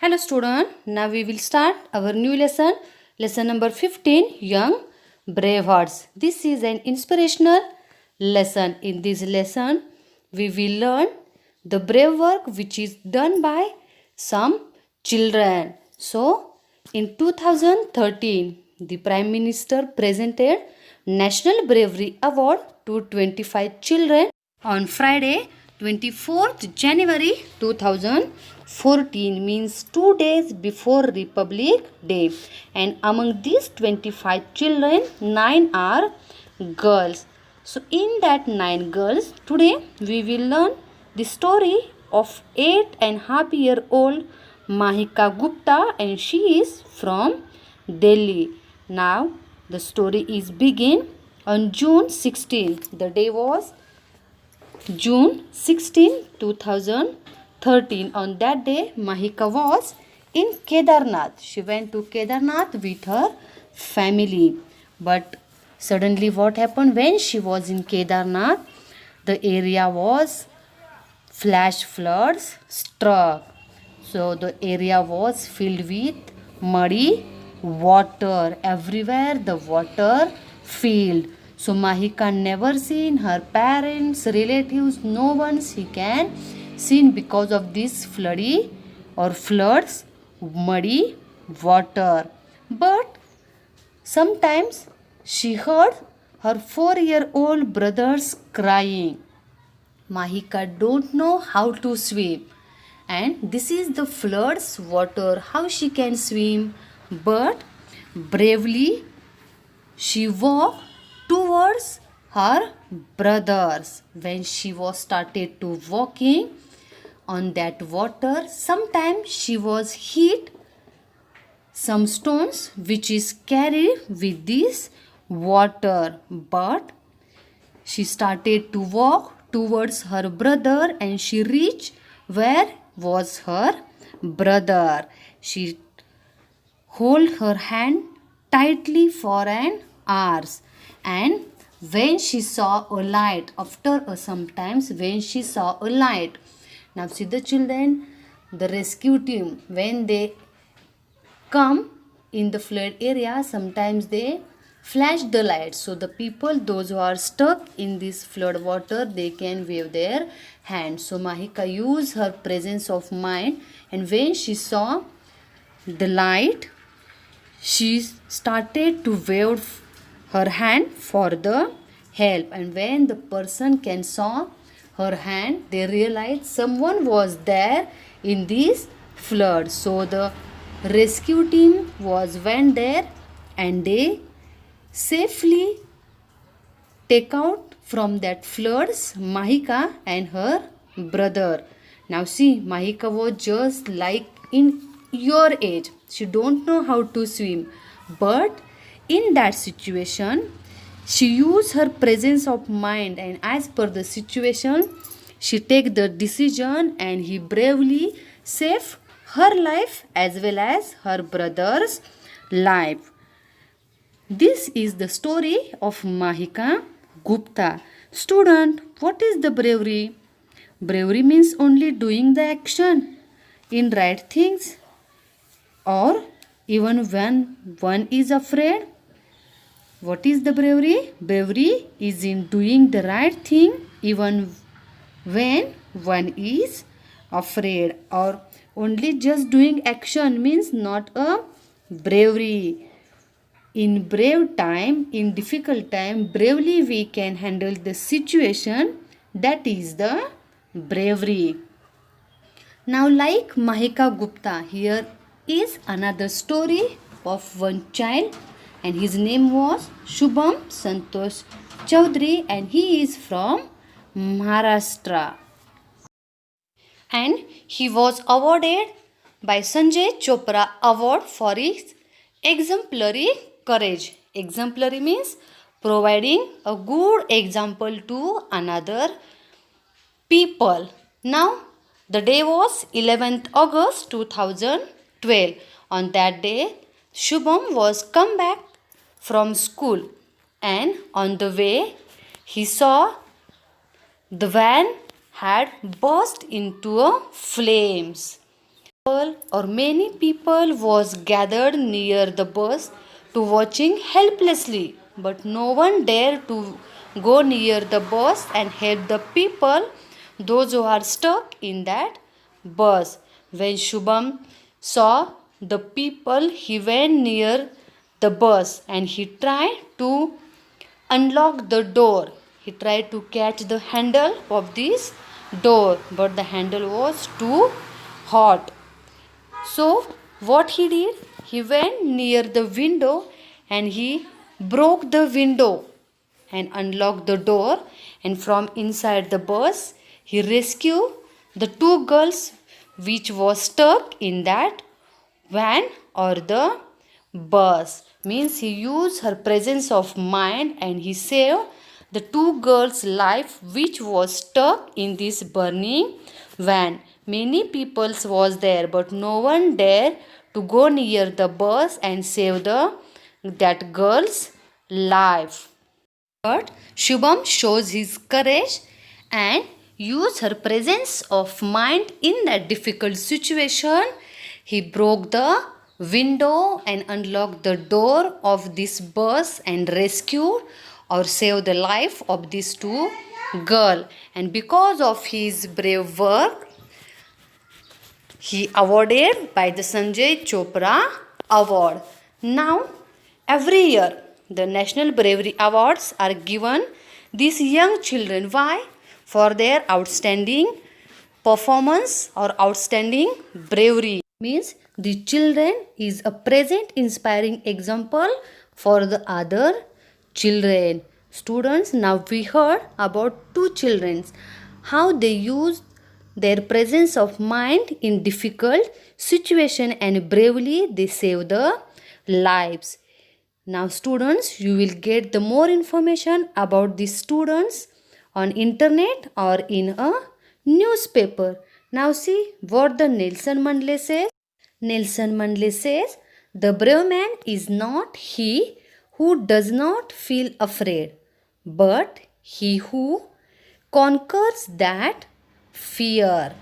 Hello student, now we will start our new lesson, lesson number 15, Young Bravehearts. This is an inspirational lesson. In this lesson, we will learn the brave work which is done by some children. So, in 2013, the Prime Minister presented National Bravery Award to 25 children on Friday 24th January 2014, means 2 days before Republic Day, and among these 25 children 9 are girls. So in that 9 girls, today we will learn the story of 8.5-year-old Mahika Gupta, and she is from Delhi. Now the story is begin on June 16. The day was June 16, 2013. On that day, Mahika was in Kedarnath. She went to Kedarnath with her family. But suddenly what happened when she was in Kedarnath? The area was flash floods struck. So the area was filled with muddy water. Everywhere the water filled. So Mahika never seen her parents, relatives, no one she can seen because of this floody or floods, muddy water. But sometimes she heard her 4-year-old brothers crying. Mahika don't know how to swim, and this is the floods water, how she can swim, but bravely she walked towards her brothers. When she was started to walking on that water, sometimes she was hit some stones which is carried with this water, but she started to walk towards her brother, and she reached where was her brother. She hold her hand tightly for an hour, and when she saw a light, after sometimes when she saw a light, now see the children, the rescue team, when they come in the flood area, sometimes they flash the light, so the people, those who are stuck in this flood water, they can wave their hands. So Mahika used her presence of mind, and when she saw the light, she started to wave her hand for the help, and when the person can saw her hand, they realized someone was there in this flood. So the rescue team went there, and they safely take out from that floods Mahika and her brother. Now see, Mahika was just like in your age. She don't know how to swim, but in that situation she used her presence of mind, and as per the situation she take the decision, and he bravely saved her life as well as her brother's life. This is the story of Mahika Gupta. Student, what is the bravery? Bravery means only doing the action in right things, or even when one is afraid. What is the bravery? Bravery is in doing the right thing even when one is afraid, or only just doing action means not a bravery. In brave time, in difficult time, bravely we can handle the situation. That is the bravery. Now, like Mahika Gupta, here is another story of one child, and his name was Shubham Santosh Chaudhary, and he is from Maharashtra. And he was awarded by Sanjay Chopra Award for his exemplary courage. Exemplary means providing a good example to another people. Now the day was 11th August 2012. On that day, Shubham was come back from school, and on the way he saw the van had burst into flames. Or many people was gathered near the bus to watching helplessly, but no one dared to go near the bus and help the people, those who are stuck in that bus. When Shubham saw the people, he went near the bus and he tried to unlock the door. He tried to catch the handle of this door, but the handle was too hot. So, what he did? He went near the window and he broke the window and unlocked the door. And from inside the bus, he rescued the two girls which was stuck in that van or the bus. Means he used her presence of mind and he saved the two girls' life which was stuck in this burning van. Many people was there, but no one dared to go near the bus and save that girl's life. But Shubham shows his courage and used her presence of mind in that difficult situation. He broke the window and unlocked the door of this bus and rescued or saved the life of these two girls. And because of his brave work, he awarded by the Sanjay Chopra Award. Now, every year, the National Bravery Awards are given these young children. Why? For their outstanding performance or outstanding bravery. Means the children is a present inspiring example for the other children. Students, now we heard about two children, how they used their presence of mind in difficult situation and bravely they save the lives. Now students, you will get the more information about these students on internet or in a newspaper. Now see what the Nelson Mandela says. Nelson Mandela says, the brave man is not he who does not feel afraid, but he who conquers that fear.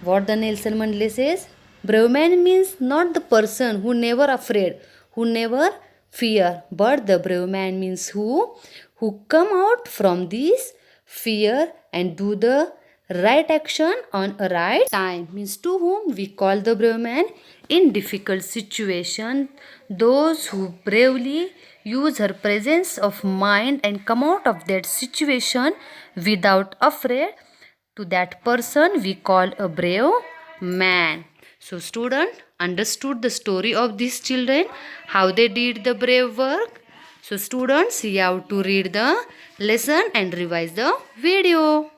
What the Nelson Mandela says? Brave man means not the person who never afraid, who never fear, but the brave man means who come out from this fear and do the right action on a right time. Means to whom we call the brave man in difficult situation, those who bravely use her presence of mind and come out of that situation without afraid, to that person we call a brave man. So student understood the story of these children, how they did the brave work. So students, you have to read the lesson and revise the video.